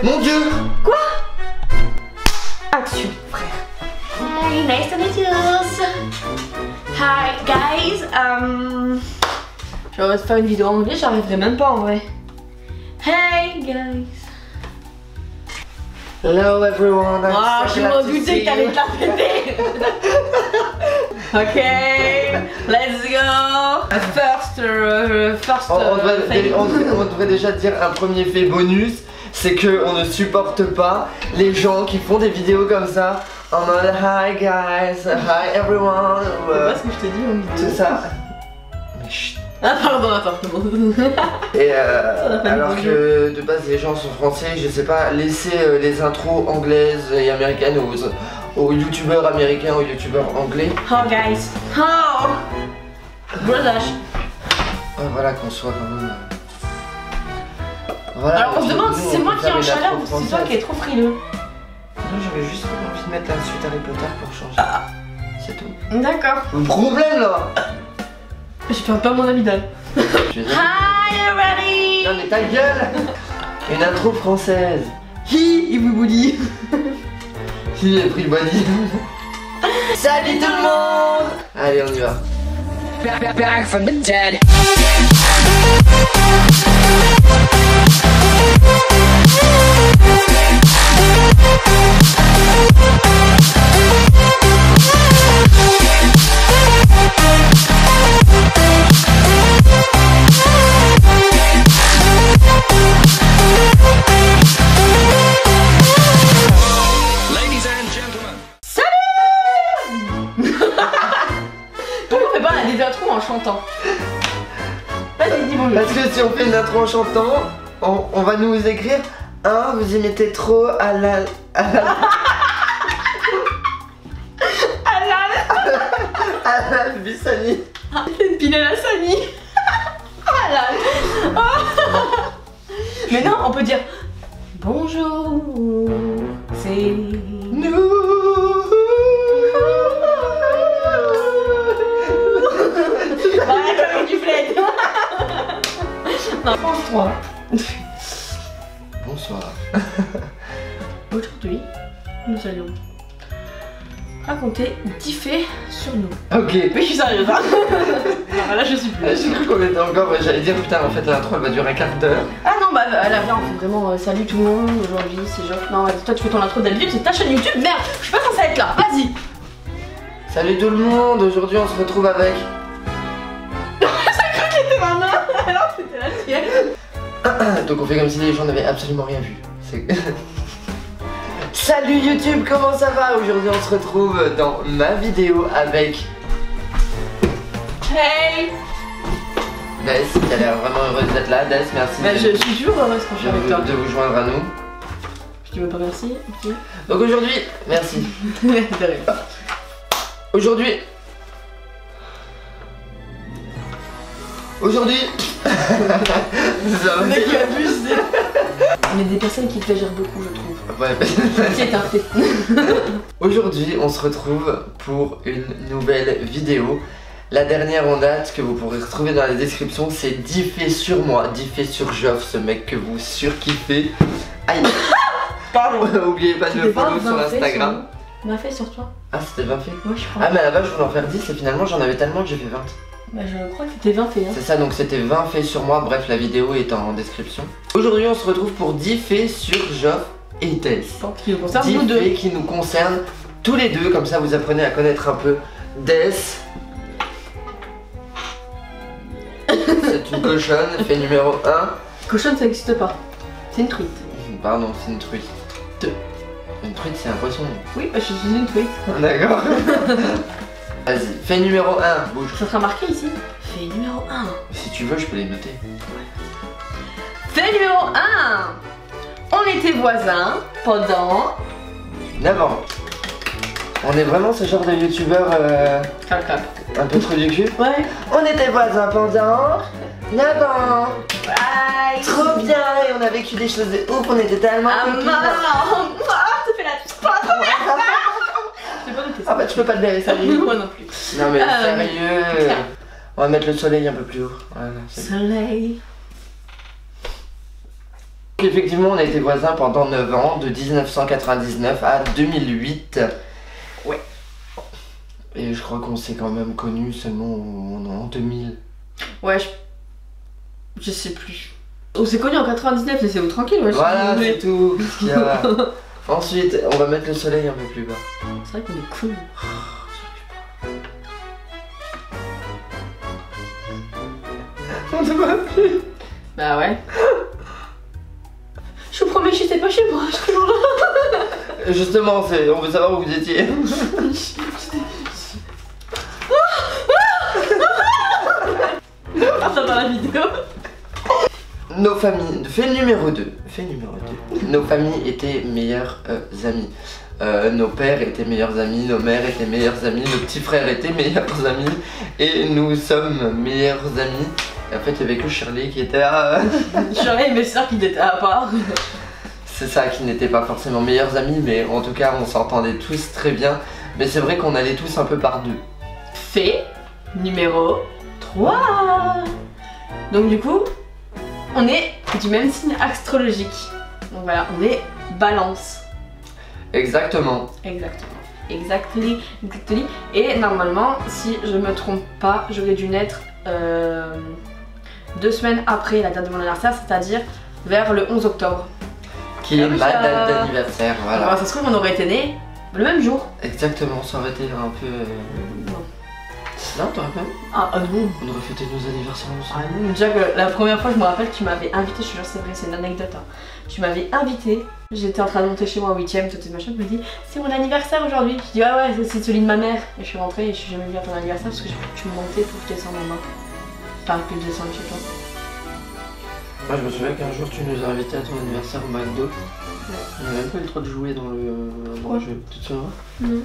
Mon Dieu! Quoi? Action, frère. Hi, nice to meet you. Hi, guys. Je vais faire une vidéo en anglais, j'arriverai même pas en vrai. Hey, guys. Hello everyone. Ah, je me doutais que t'allais te la péter. Ok, let's go. On devrait déjà dire un premier fait bonus, c'est que on ne supporte pas les gens qui font des vidéos comme ça en mode hi guys, hi everyone. C'est pas ce que je te dis en vidéo. Tout ça. Mais chut. Ah pardon, attends. Et alors que de base les gens sont français, je sais pas, laissez les intros anglaises et américaines aux youtubeurs américains, aux youtubeurs anglais. Oh guys. Oh. Brother. Voilà qu'on soit quand même. Voilà, alors on se demande si c'est moi qui ai en chaleur ou si c'est toi qui es trop frileux. Non, j'avais juste envie de mettre la suite Harry Potter pour changer. C'est tout. D'accord. Le problème là. Je perds pas mon amygdale. Hi everybody. Non mais ta gueule. Une intro française. Hi, Iboubouli. Qui a pris le body. Salut tout le monde. Allez on y va. Back from the dead. En chantant. Vas-y, dis bonjour. Parce que si on fait une intro en chantant, on va nous écrire vous y mettez trop à la Bissani. Une pile à la Sani. Mais non, on peut dire bonjour. C'est nous. Non, pense-toi. Bonsoir. Aujourd'hui, nous allons raconter 10 faits sur nous. Ok. Mais je suis sérieuse, hein. Non, là je suis plus. J'ai cru qu'on était encore, j'allais dire putain en fait l'intro elle va durer un quart d'heure. Ah non bah là viens on fait vraiment salut tout le monde, aujourd'hui c'est genre... Non toi tu fais ton intro d'habitude, c'est ta chaîne YouTube, merde, je suis pas censée être là, vas-y. Salut tout le monde, aujourd'hui on se retrouve avec... Ça cru qu'elle était ma main, alors c'était la tienne. Donc on fait comme si les gens n'avaient absolument rien vu. Salut YouTube, comment ça va? Aujourd'hui on se retrouve dans ma vidéo avec... Hey Des, qui a l'air vraiment heureuse d'être là. Des, merci bah, je suis toujours heureuse quand je suis avec toi. De vous joindre à nous. Je dis même pas merci, ok. Donc aujourd'hui, merci. Aujourd'hui... Le mec qui abuse. Mais des personnes qui exagèrent beaucoup je trouve. Ouais, c'est un fait. Aujourd'hui on se retrouve pour une nouvelle vidéo. La dernière en date que vous pourrez retrouver dans la description, c'est 10 faits sur moi, 10 faits sur Geoff, ce mec que vous surkiffez. Aïe. Pardon. Oubliez pas de me follow sur Instagram. 20 faits sur toi. Ah c'était 20 faits? Ouais je crois. Ah mais à la base je voulais en faire 10 et finalement j'en avais tellement que j'ai fait 20. Bah je crois que c'était 20 faits hein. C'est ça, donc c'était 20 faits sur moi, bref la vidéo est en description. Aujourd'hui on se retrouve pour 10 faits sur Geoff et Des. Qui nous concerne 10 nous deux. faits qui nous concernent tous les deux, comme ça vous apprenez à connaître un peu Des. C'est une cochonne, fait numéro 1. Cochonne ça n'existe pas. C'est une truite. Pardon, c'est une truite. Une truite c'est un poisson. Oui, bah, je suis une truite. D'accord. Vas-y, fait numéro 1, bouge. Ça sera marqué ici. Fait numéro 1. Si tu veux, je peux les noter. Fait numéro 1. On était voisins pendant 9 ans. On est vraiment ce genre de youtubeur un peu trop du cul. Ouais. On était voisins pendant 9 ans. Bye. Trop bien, et on a vécu des choses de ouf, on était tellement copines. T'as fait la Ah bah tu peux pas te lever, sérieux. Moi non plus. Non mais sérieux. On va mettre le soleil un peu plus haut. Voilà, soleil. Donc effectivement on a été voisins pendant 9 ans, de 1999 à 2008. Ouais. Et je crois qu'on s'est quand même connus seulement en 2000. Ouais, je sais plus. On s'est connus en 99, laissez-vous tranquille, ouais. Voilà, c'est tout ce qu'il y a. Ensuite, on va mettre le soleil un peu plus bas. C'est vrai qu'on est cool. On ne voit plus. Bah ouais. Je vous promets, j'étais pas chez moi, je suis toujours là. Justement, on veut savoir où vous étiez. Ah, ça dans la vidéo. Nos familles, fait numéro 2. Nos familles étaient meilleures amies. Nos pères étaient meilleurs amis, nos mères étaient meilleurs amis, nos petits frères étaient meilleurs amis et nous sommes meilleurs amis. Et en fait, il y avait que Shirley qui était à... Shirley et mes soeurs qui étaient à part. C'est ça, qui n'étaient pas forcément meilleurs amis, mais en tout cas, on s'entendait tous très bien. Mais c'est vrai qu'on allait tous un peu par deux. Fait numéro 3. Donc du coup, on est du même signe astrologique. Donc voilà, on est Balance. Exactement. Exactly. Et normalement, si je me trompe pas, j'aurais dû naître 2 semaines après la date de mon anniversaire, c'est-à-dire vers le 11 octobre. Qui est ma date d'anniversaire, voilà. Alors, ça se trouve, on aurait été nés le même jour. Exactement, ça aurait été un peu... Non, t'aurais pas. Ah non. On aurait fêté nos anniversaires ensemble. Ah non, déjà que la première fois, je me rappelle, tu m'avais invité, je te jure, c'est vrai, c'est une anecdote. Hein. Tu m'avais invité, j'étais en train de monter chez moi au 8ème, tout machin, tu me dis c'est mon anniversaire aujourd'hui. Je dis ah ouais, c'est celui de ma mère. Et je suis rentrée et je suis jamais venue à ton anniversaire parce que tu me montais pour que je descende en bas. T'arrives plus de descendre chez toi. Moi je me souviens qu'un jour tu nous as invités à ton anniversaire au McDo. On n'a même pas eu le droit de jouer dans le jeu. Tu te souviens? Non.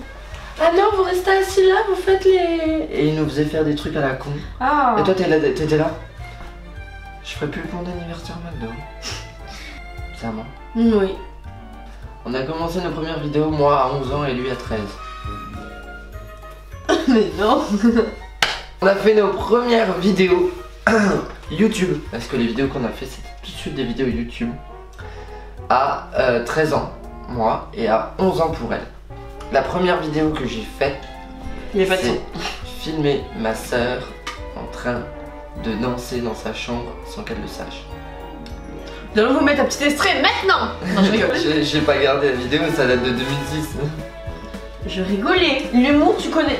Ah non, vous restez assis là, vous faites les... Et il nous faisait faire des trucs à la con. Ah. Et toi t'étais là? Je ferais plus mon anniversaire au McDo. C'est à moi. Oui. On a commencé nos premières vidéos, moi à 11 ans et lui à 13. Mais non. On a fait nos premières vidéos YouTube. Parce que les vidéos qu'on a fait c'était tout de suite des vidéos YouTube. À 13 ans, moi, et à 11 ans pour elle. La première vidéo que j'ai faite, c'est filmer ma soeur en train de danser dans sa chambre sans qu'elle le sache. Nous allons vous mettre un petit extrait maintenant. Non, je rigole. J'ai pas gardé la vidéo, ça date de 2006. Je rigolais. L'humour, tu connais.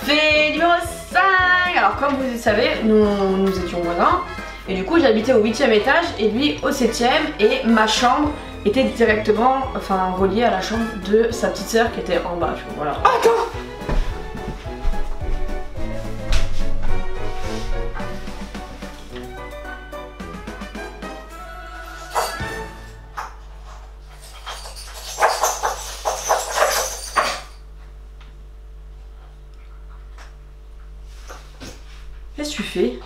Fait numéro 5. Alors, comme vous le savez, nous étions voisins. Et du coup, j'habitais au 8ème étage et lui au 7ème. Et ma chambre était directement reliée à la chambre de sa petite sœur qui était en bas. Voilà. Attends! Qu'est-ce que tu fais?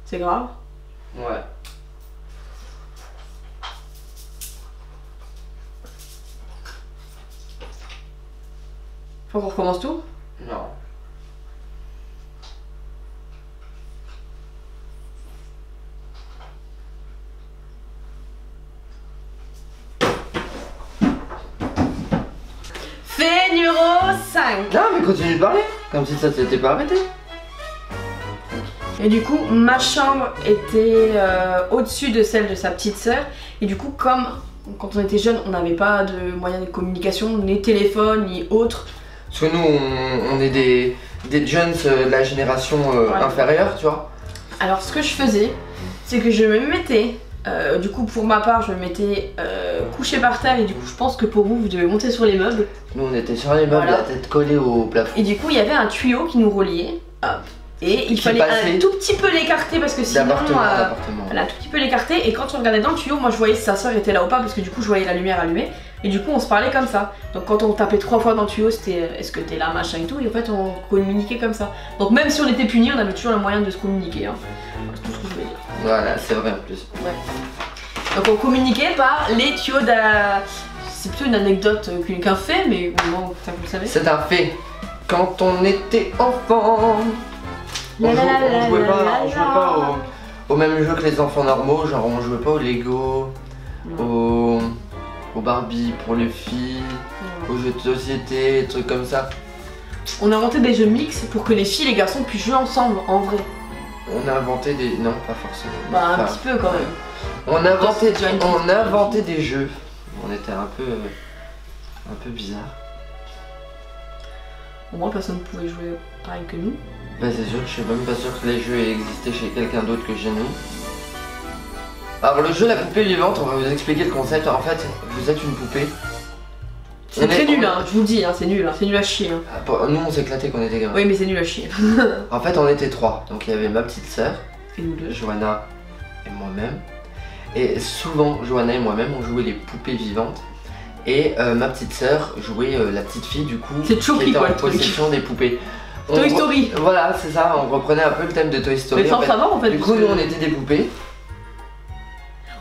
C'est grave? Ouais. Faut qu'on recommence tout? Non. Fait numéro 5. Non mais continue de parler, comme si ça s'était pas arrêté. Et du coup, ma chambre était au-dessus de celle de sa petite sœur. Et du coup, comme quand on était jeune, on n'avait pas de moyens de communication, ni téléphone, ni autre. Parce que nous, on est des jeunes de la génération inférieure, tu vois. Alors, ce que je faisais, c'est que je me mettais, du coup, pour ma part, je me mettais couché par terre. Et du coup, je pense que pour vous, vous devez monter sur les meubles. Nous, on était sur les meubles, Voilà. la tête collée au plafond. Et du coup, il y avait un tuyau qui nous reliait. Hop. Et il fallait un tout petit peu l'écarter parce que sinon... un tout petit peu l'écarter. Et quand on regardait dans le tuyau, moi je voyais si sa soeur était là ou pas parce que du coup je voyais la lumière allumée. Et du coup on se parlait comme ça. Donc quand on tapait 3 fois dans le tuyau, c'était est-ce que t'es là, machin et tout. Et en fait on communiquait comme ça. Donc même si on était punis, on avait toujours le moyen de se communiquer. Hein. C'est tout ce que je voulais dire. Voilà, c'est vrai en plus. Ouais. Donc on communiquait par les tuyaux de... C'est plutôt une anecdote qu'un fait, mais au moins ça vous le savez. C'est un fait. Quand on était enfant... On jouait pas au même jeu que les enfants normaux, genre on jouait pas au Lego, au Barbie pour les filles, aux jeux de société, des trucs comme ça. On a inventé des jeux mix pour que les filles et les garçons puissent jouer ensemble, en vrai. On a inventé des... Non, pas forcément. Bah un Enfin, petit peu quand même. On a inventé, déjà une on a inventé des jeux. On était un peu bizarre. Au moins personne ne pouvait jouer pareil que nous. Bah c'est sûr, je suis même pas sûr que les jeux aient existé chez quelqu'un d'autre que chez nous. Alors le jeu La Poupée Vivante, on va vous expliquer le concept. En fait, vous êtes une poupée. C'est très nul, hein, je vous le dis, hein, c'est nul à chier. Hein. Ah, bon, nous on s'éclatait quand on était gamins. Oui mais c'est nul à chier. En fait on était 3, donc il y avait ma petite sœur, Et nous deux. Johanna et moi-même. Et souvent Johanna et moi-même on jouait les poupées vivantes. Et ma petite sœur jouait la petite fille du coup C'est Chucky, qui était quoi, en le truc. possession des poupées. Toy Story. Voilà c'est ça, on reprenait un peu le thème de Toy Story. Mais sans savoir en fait. Du coup parce nous que on était des poupées.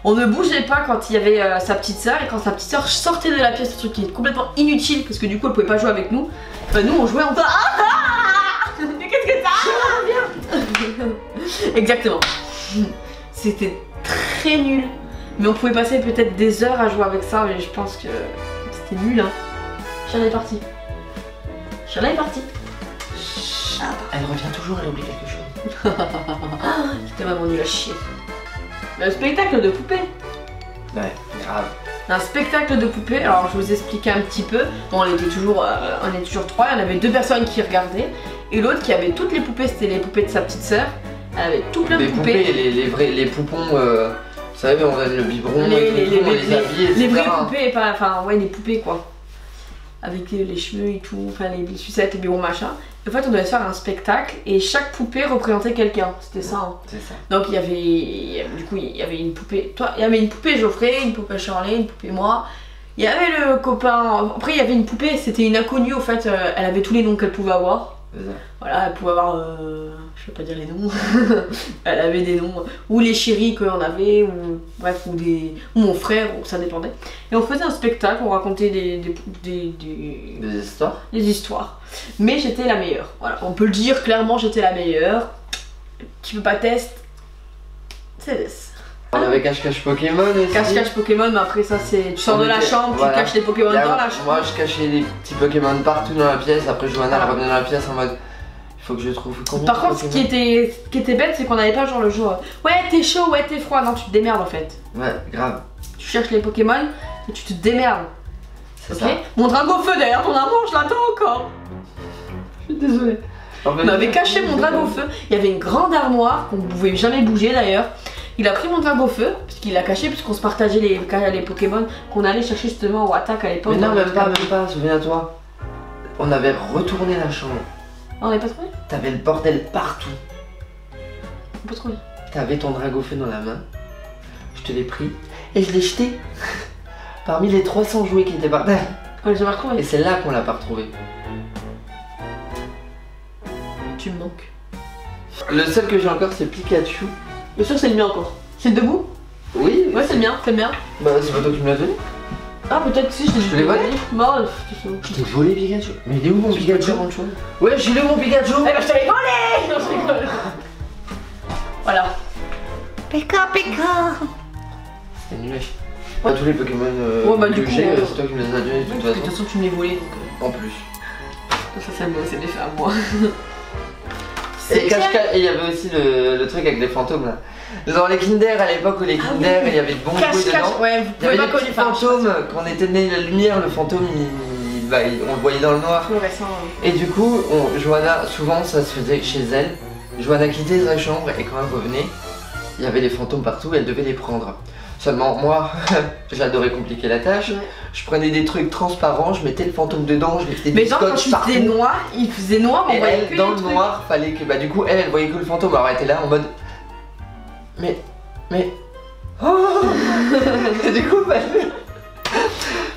on ne bougeait pas quand il y avait sa petite sœur et quand sa petite sœur sortait de la pièce, ce truc qui est complètement inutile parce que du coup elle pouvait pas jouer avec nous. Bah, nous on jouait en faisant mais qu'est-ce que ça Exactement. C'était très nul. Mais on pouvait passer peut-être des heures à jouer avec ça, mais je pense que c'était nul hein. Shana est partie. Shana est partie. Elle revient toujours, elle oublie quelque chose. C'était vraiment nul à chier. Le spectacle de poupées. Ouais, grave. Un spectacle de poupées, alors je vais vous expliquer un petit peu. Bon, on était toujours 3, il y en avait 2 personnes qui regardaient. Et l'autre qui avait toutes les poupées, c'était les poupées de sa petite sœur. Elle avait tout plein de Les poupées, les poupons, vous savez, on donne le biberon, on les habille, etc. les vraies poupées, pas, enfin ouais, les poupées quoi. Avec les cheveux et tout, enfin les sucettes, les biberons machin. En fait, on devait faire un spectacle et chaque poupée représentait quelqu'un. C'était ça. Hein. C'est ça. Donc il y avait une poupée. Toi, il y avait une poupée Geoffrey, une poupée Charlie, une poupée moi. Il y avait le copain. Après, il y avait une poupée. C'était une inconnue. En fait, elle avait tous les noms qu'elle pouvait avoir. C'est ça. Voilà, elle pouvait avoir. Je vais pas dire les noms. Elle avait des noms. Ou les chéris qu'on avait, ou bref, ou mon frère, ou ça dépendait. Et on faisait un spectacle. On racontait des histoires. Des histoires. Mais j'étais la meilleure. Voilà, on peut le dire clairement, j'étais la meilleure. Tu veux pas test, c'est this. On avait cache-cache Pokémon aussi. Cache-cache Pokémon, mais après ça c'est. Tu sors de la chambre, voilà. tu caches les Pokémon dans la chambre. Moi je cachais des petits Pokémon partout dans la pièce, après Johanna Voilà. revenait dans la pièce en mode il faut que je trouve combien. Par contre, ce qui était bête, c'est qu'on n'avait pas genre le jour ouais t'es chaud, ouais t'es froid. Non, tu te démerdes en fait. Ouais, grave. Tu cherches les Pokémon et tu te démerdes. C'est Ok. ça. Mon dragon feu derrière ton arbre, je l'attends encore. Je suis désolée. On avait caché mon dragon feu. Il y avait une grande armoire qu'on ne pouvait jamais bouger d'ailleurs. Il a pris mon dragon feu, parce qu'il l'a caché, puisqu'on se partageait les Pokémon qu'on allait chercher justement au attaque à l'époque. Mais non, même pas, souviens-toi. On avait retourné la chambre. Ah, on n'avait pas trouvé? T'avais le bordel partout. On peut trouver. T'avais ton Dragofeu dans la main. Je te l'ai pris et je l'ai jeté parmi les 300 jouets qui étaient par terre. On les a pas retrouvés. Et c'est là qu'on l'a pas retrouvé. Tu me manques. Le seul que j'ai encore c'est Pikachu. Bien sûr, c'est le mien encore. C'est le debout? Oui. Ouais, c'est le mien, c'est le mien. Bah c'est pas toi qui me l'as donné. Ah, peut-être si je te l'ai volé. Bon, Je t'ai volé Pikachu. Mais il est où mon tu peux Pikachu? dire autre chose. Ouais, j'ai le mon Pikachu. Eh ben, je te l'ai volé. Non, je rigole. Voilà. Pika Pika. C'était nul. Pas tous les Pokémon Ouais, bah, que du coup, j'ai, c'est toi qui me les as donnés de De toute toute façon. façon, tu me l'as volé donc. En plus. Ça, c'est l'effet à moi. Et il y avait aussi le truc avec les fantômes là. Dans les Kinder, à l'époque où les Kinder, il y avait de bons jouets dedans. Ouais, vous Il y avait pouvez des pas petits connaître. fantômes, quand on éteignait la lumière, le fantôme, on le voyait dans le noir. Et du coup, Johanna, souvent ça se faisait chez elle. Johanna quittait sa chambre et quand elle revenait, il y avait les fantômes partout et elle devait les prendre. Seulement moi, j'adorais compliquer la tâche. Ouais. Je prenais des trucs transparents, je mettais le fantôme dedans, je mettais Mais du genre, quand scotch il partout. faisait noir, on Et voyait elle, que dans les le trucs. noir, fallait que. Bah, du coup, elle voyait que le fantôme. Alors, elle était là en mode. Mais. Oh. Et du coup,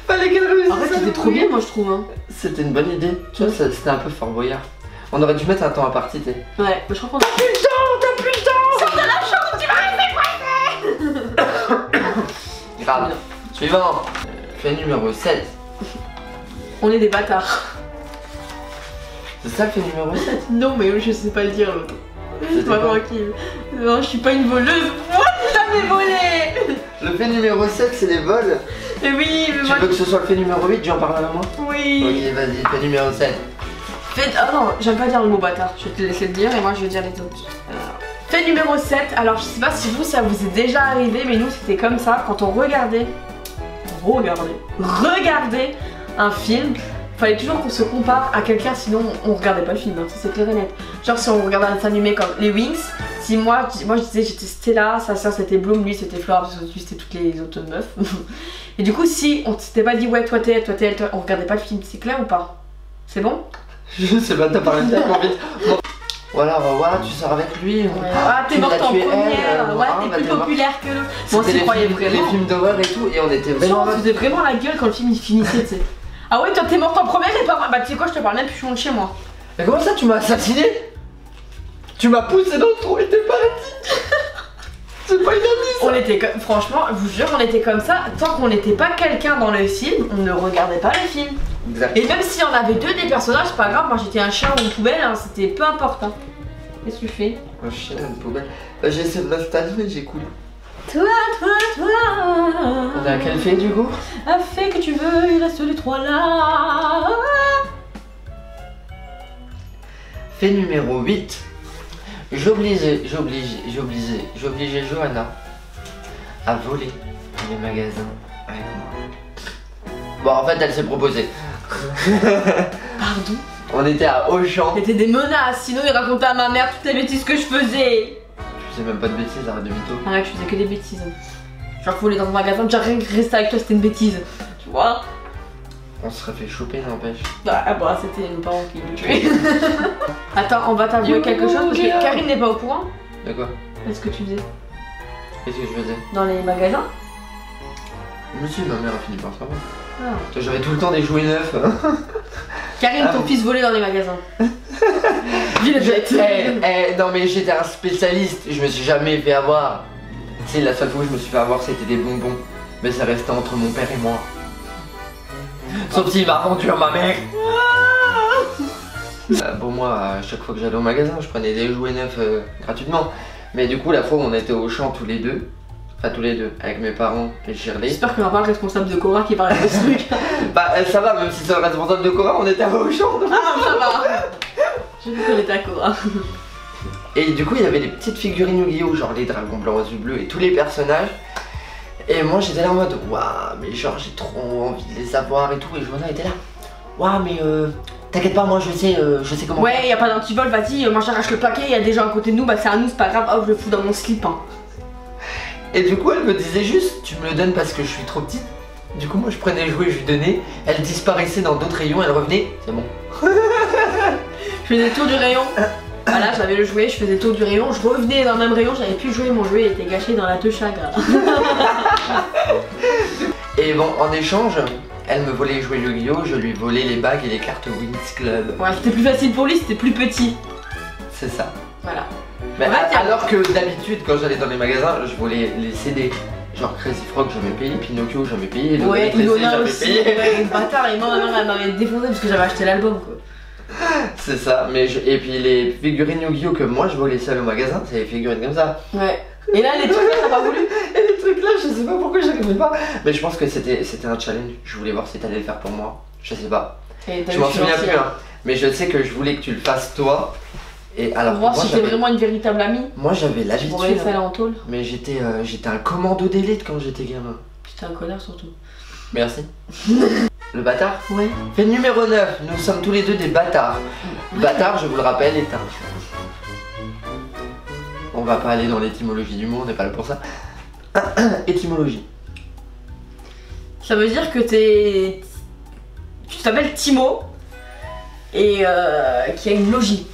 fallait qu'elle réussisse. En fait, c'était trop bien, moi je trouve. Hein. C'était une bonne idée. Tu vois, c'était un peu Fort Boyard. On aurait dû mettre un temps à partie, t'es. Ouais, mais je crois qu'on a. T'as plus le temps. Sors de la chambre, tu vas rester coincé. Grave. Suivant. Fait numéro 7. On est des bâtards. C'est ça le fait numéro 7? Non, mais je sais pas le dire l'autre. Laisse-moi tranquille. Non, je suis pas une voleuse. Moi, j'ai jamais volé. Le fait numéro 7, c'est les vols. Mais oui, mais moi. Tu veux que ce soit le fait numéro 8, j'en parle à moi? Oui. Ok, vas-y, fait numéro 7. Fait. Ah non, j'aime pas dire le mot bâtard. Je vais te laisser le dire et moi je vais dire les autres. Fait numéro 7. Alors, je sais pas si vous, ça vous est déjà arrivé, mais nous, c'était comme ça. Quand on regardait un film, fallait toujours qu'on se compare à quelqu'un, sinon on regardait pas le film, hein, ça c'est clair et net. Genre si on regardait un dessin animé comme les Wings, si moi je disais j'étais Stella, sa soeur c'était Bloom, lui c'était Flora, parce que lui c'était toutes les autres meufs. Et du coup si on s'était pas dit ouais toi t'es elle, toi t'es elle, on regardait pas le film, c'est clair ou pas? C'est bon? Je sais pas, t'as parlé tellement vite. Bon. Voilà, voilà, tu sors avec lui. Ouais. Ah t'es morte en première, ouais t'es plus populaire que l'autre. Moi tu croyais vraiment. Les films d'horreur et tout, et on était vraiment... On faisait vraiment la gueule quand le film il finissait, tu sais. Ah ouais, toi t'es morte en première et pas moi. Bah tu sais quoi, je te parle même plus, je monte chez moi. Mais comment ça, tu m'as assassiné? Tu m'as poussé dans le trou et t'es parti. C'est pas une amie ça. On était comme, franchement, je vous jure, on était comme ça. Tant qu'on n'était pas quelqu'un dans le film, on ne regardait pas le film. Exact. Et même si on avait deux des personnages, c'est pas grave, moi j'étais un chien ou une poubelle, hein, c'était peu important. Qu'est-ce que tu fais? Un chien, une poubelle. J'ai essayé de m'installer mais j'écoute. Toi. On est à quel fait du coup? A fait que tu veux, il reste les trois là. Fait numéro 8. J'obligeais Johanna à voler les magasins avec moi. Bon, en fait, elle s'est proposée. Pardon? On était à Auchan. C'était des menaces, sinon il racontait à ma mère toutes les bêtises que je faisais. Je faisais même pas de bêtises, arrête de mytho. Arrête, je faisais que des bêtises. Genre, voler dans un magasin, déjà rien que rester avec toi, c'était une bêtise. Tu vois? On se serait fait choper, n'empêche. Ah bah, c'était nos parents qui me tuaient. Attends, on va t'avouer quelque chose parce que Karine n'est pas au courant. De quoi? Qu'est-ce que tu faisais? Qu'est-ce que je faisais? Dans les magasins? Monsieur, ma mère a fini par savoir. Ah. J'avais tout le temps des jouets neufs. Karine, ton fils volait dans les magasins. Non mais j'étais un spécialiste, je me suis jamais fait avoir. Tu sais, la seule fois où je me suis fait avoir c'était des bonbons. Mais ça restait entre mon père et moi. Sauf s'il m'a vendu à ma mère. Bon moi, à chaque fois que j'allais au magasin, je prenais des jouets neufs gratuitement. Mais du coup la fois où on était au champ tous les deux, avec mes parents et Shirley. J'espère qu'il n'y aura pas le responsable de Cora qui parle de ce truc. Bah ça va, même si c'est le responsable de Cora, on était à Auchan. Ah ça va. J'ai vu qu'on était à Cora. Et du coup il y avait des petites figurines Yu-Gi-Oh, genre les dragons blancs, roses, bleus et tous les personnages. Et moi j'étais là en mode waouh, mais genre j'ai trop envie de les avoir et tout. Et Johanna était là, waouh mais t'inquiète pas, moi je sais comment. Ouais, y a pas d'antivol, vas-y, moi j'arrache le paquet, y a des gens à côté de nous, bah c'est à nous, c'est pas grave, hop je le fous dans mon slip hein. Et du coup elle me disait juste, tu me le donnes parce que je suis trop petite. Du coup moi je prenais le jouet, je lui donnais, elle disparaissait dans d'autres rayons, elle revenait, c'est bon. Je faisais le tour du rayon. Voilà, j'avais le jouet, je faisais le tour du rayon, je revenais dans le même rayon, j'avais plus le jouet, mon jouet était gâché dans la techaga. Et bon, en échange, elle me volait les jouets Yu-Gi-Oh, je lui volais les bagues et les cartes Wings Club. Ouais, c'était plus facile pour lui, c'était plus petit. C'est ça. Voilà. Mais en fait, alors que d'habitude, quand j'allais dans les magasins, je volais les CD. Genre Crazy Frog, j'avais payé, Pinocchio, j'avais payé, ouais, Ilona j'avais aussi, payé. ouais, bâtard, et moi ma mère elle m'avait défoncé parce que j'avais acheté l'album quoi. C'est ça, mais et puis les figurines Yu-Gi-Oh que moi je volais seul au magasin, c'est les figurines comme ça. Ouais. Et là les trucs là t'as pas voulu? Et les trucs là je sais pas pourquoi j'arrivais pas. Mais je pense que c'était un challenge, je voulais voir si t'allais le faire pour moi. Je sais pas. Je m'en souviens plus hein. Mais je sais que je voulais que tu le fasses toi. Et alors pour voir si t'es vraiment une véritable amie. Moi j'avais l'habitude. En tôle. Mais j'étais un commando d'élite quand j'étais gamin. J'étais un connard surtout. Merci. Le bâtard? Ouais. Fait numéro 9, nous sommes tous les deux des bâtards. Bâtard, je vous le rappelle, est un... On va pas aller dans l'étymologie du mot, on n'est pas là pour ça. Étymologie. Ça veut dire que tu t'appelles Timo et qu'il y a une logie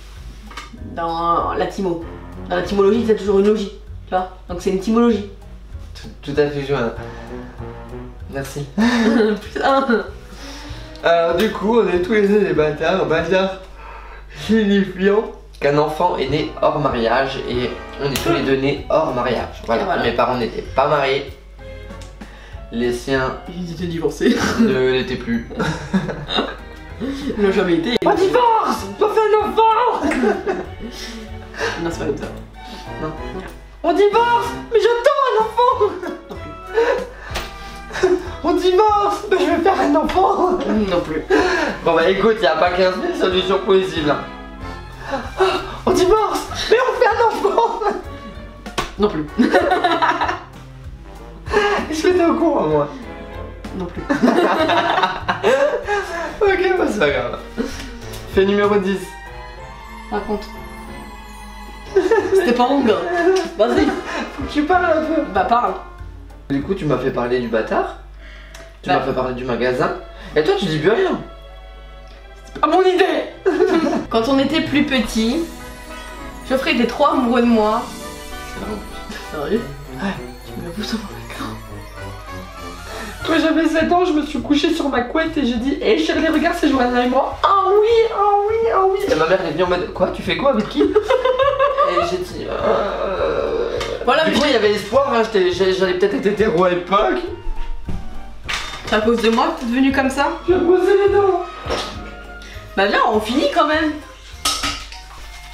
dans la Timo. Dans la Timologie, il y a toujours une logie, tu vois. Donc c'est une Timologie. Tout à fait, Johanna. Merci. Putain. Alors du coup, on est tous les deux des bâtards. Bâtard signifiant qu'un enfant est né hors mariage et on est tous les deux nés hors mariage. Voilà. Mes parents n'étaient pas mariés. Les siens... Ils étaient divorcés. Ne l'étaient plus. Ils n'ont jamais été. On divorce! On fait un enfant! Non, c'est pas comme ça. Non. On divorce. Mais j'attends un enfant. On divorce. Mais je vais faire un enfant. Non plus. Bon bah écoute, il n'y a pas 15 000 solutions possibles. On divorce. Mais on fait un enfant. Non plus. Je suis au courant moi. Non plus. Ok, bah c'est pas grave. Fait numéro 10. Raconte. C'était pas mon gars. Vas-y. Faut que tu parles un peu. Bah parle. Du coup, tu m'as fait parler du bâtard. Tu Bah. m'as fait parler du magasin. Et toi, tu dis plus rien. C'est pas mon idée. Quand on était plus petit, Geoffrey était trop amoureux de moi. Sérieux? Ouais. Tu me l'avoues sur mon écran. Quand j'avais 7 ans, je me suis couché sur ma couette et j'ai dit hé Shirley, regarde, c'est Johanna et moi. Ah oui, ah oui, ah oui. Et ma mère est venue en mode quoi, tu fais quoi avec qui? Et j'ai dit Voilà, du mais coup, il y avait espoir, hein, j'allais peut-être être hétéro à l'époque. c'est à cause de moi que t'es devenu comme ça? Je vais brosser les dents. Bah viens, on finit quand même.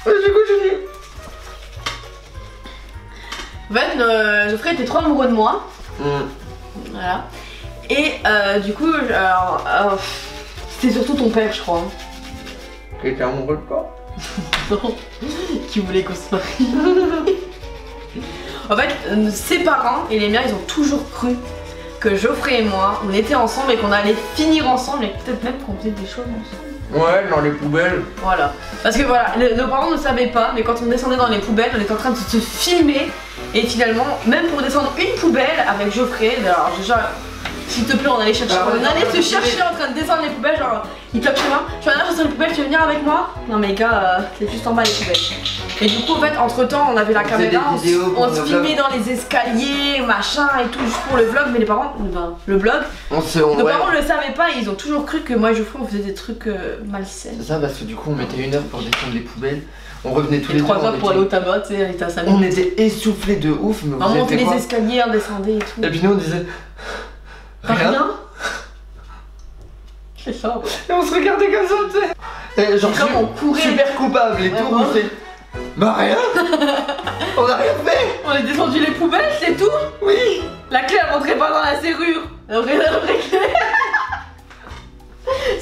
Du coup, je dis. En fait, Geoffrey était trop amoureux de moi. Voilà. Et du coup, c'était surtout ton père, je crois. Qui était amoureux de quoi? Non, qui voulait qu'on se marie. En fait, ses parents et les miens, ils ont toujours cru que Geoffrey et moi, on était ensemble et qu'on allait finir ensemble et peut-être même qu'on faisait des choses ensemble. Ouais, dans les poubelles. Voilà. Parce que voilà, nos parents ne savaient pas, mais quand on descendait dans les poubelles, on était en train de se filmer. Et finalement, même pour descendre une poubelle avec Geoffrey, alors déjà, s'il te plaît, on allait chercher, on allait se chercher en train de descendre les poubelles, genre, il tape chez moi, je vais aller sur les poubelles, tu veux venir avec moi? Non mais gars, c'est juste en bas les poubelles. Et du coup, en fait, entre temps, on avait la caméra, on se filmait dans les escaliers, machin et tout, juste pour le vlog, mais les parents, ben, le vlog, nos parents ne le savaient pas et ils ont toujours cru que moi et Geoffrey, on faisait des trucs malsains. C'est ça, parce que du coup, on mettait 1 heure pour descendre les poubelles. On revenait tous Et les 2 3 heures pour aller au tabac, tu sais, elle était à 5 On minutes. était essoufflés de ouf, mais On vous montait savez les quoi? escaliers, on descendait et tout. Et puis nous on disait Rien. C'est ça. Et on se regardait comme ça, tu sais. Et genre Comme on courait. super coupable et Ouais, tout, ouais. on fait bah rien. On a rien fait. On a descendu les poubelles, c'est tout. Oui. La clé elle rentrait pas dans la serrure. La vraie clé.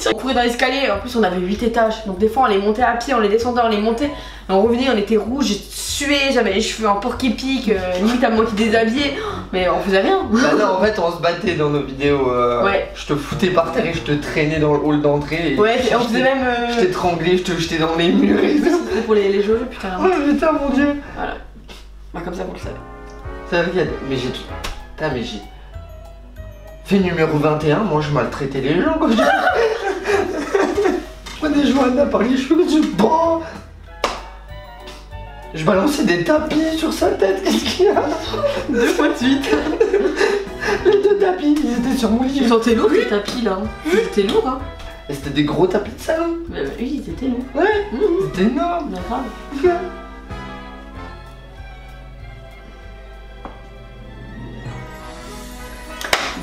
On courait dans l'escalier, en plus on avait 8 étages, donc des fois on les montait à pied, on les descendait, on les montait, et on revenait, on était rouge, j'ai sué, j'avais les cheveux en porc-épic, limite à moitié déshabillée, mais on faisait rien. Bah non, en fait on se battait dans nos vidéos. Ouais. Je te foutais par terre et je te traînais dans le hall d'entrée. Ouais, on faisait même. Je t'étranglais, je te jetais dans les murs et tout. C'était pour les jeux, putain. Oh putain mon dieu. Voilà. Bah comme ça vous le savez. Ça regarde, mais j'ai tout. Putain, mais j'ai. Fait numéro 21, moi je maltraitais les gens quand je. Je prenais Johanna par les cheveux, je balançais des tapis sur sa tête, qu'est-ce qu'il y a? 2 fois de suite. Les 2 tapis, ils étaient sur mon lit. Ils sentaient lourd les tapis là. C'était lourd hein. Et c'était des gros tapis de salon. Mais oui, ils étaient lourds. Ouais, c'était énorme. Mais grave.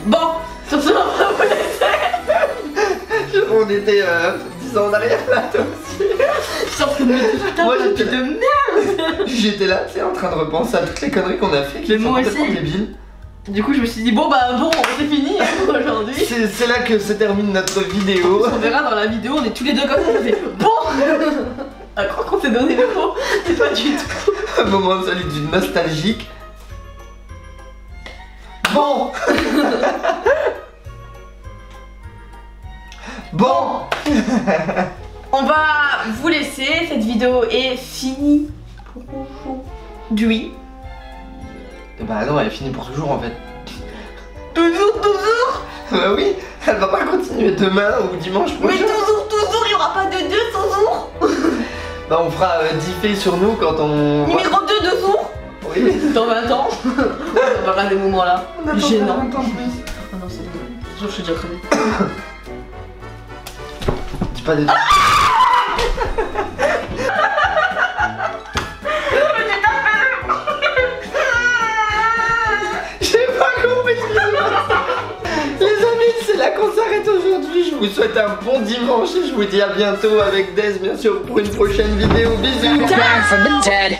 Bon, sur ce, on va vous laisser. On était 10 ans en arrière là, toi aussi. Je suis en train de me dire, putain, Moi, tapis j'étais de merde. J'étais là, tu sais, en train de repenser à toutes les conneries qu'on a fait qui Mais sont moi complètement aussi. débiles. Du coup, je me suis dit, bon, c'est fini aujourd'hui. C'est là que se termine notre vidéo. On verra dans la vidéo, on est tous les deux comme ça, on fait bon. À croire qu'on s'est donné le mot, c'est pas du tout. Un moment de solitude nostalgique. Bon. Bon. On va vous laisser, cette vidéo est finie pour aujourd'hui. Bah non, elle est finie pour toujours en fait. Toujours. Bah oui, elle va pas continuer demain ou dimanche Mais prochain. toujours, il y aura pas de 2 toujours. Bah on fera 10 faits sur nous quand on... Numéro 2 toujours. Oui. Dans 20 ans. On verra des moments là. On attend Gênant. pas longtemps plus. Oh non, c'est bon. Je suis déjà crevée. Dis pas des... J'ai pas compris. Les amis, c'est là qu'on s'arrête aujourd'hui. Je vous souhaite un bon dimanche et je vous dis à bientôt avec Des bien sûr pour une prochaine vidéo. Bisous. Back from the dead.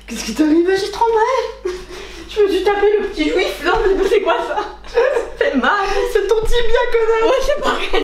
Qu'est-ce qui t'arrive? J'ai trop mal. Je me suis tapé le petit juif là.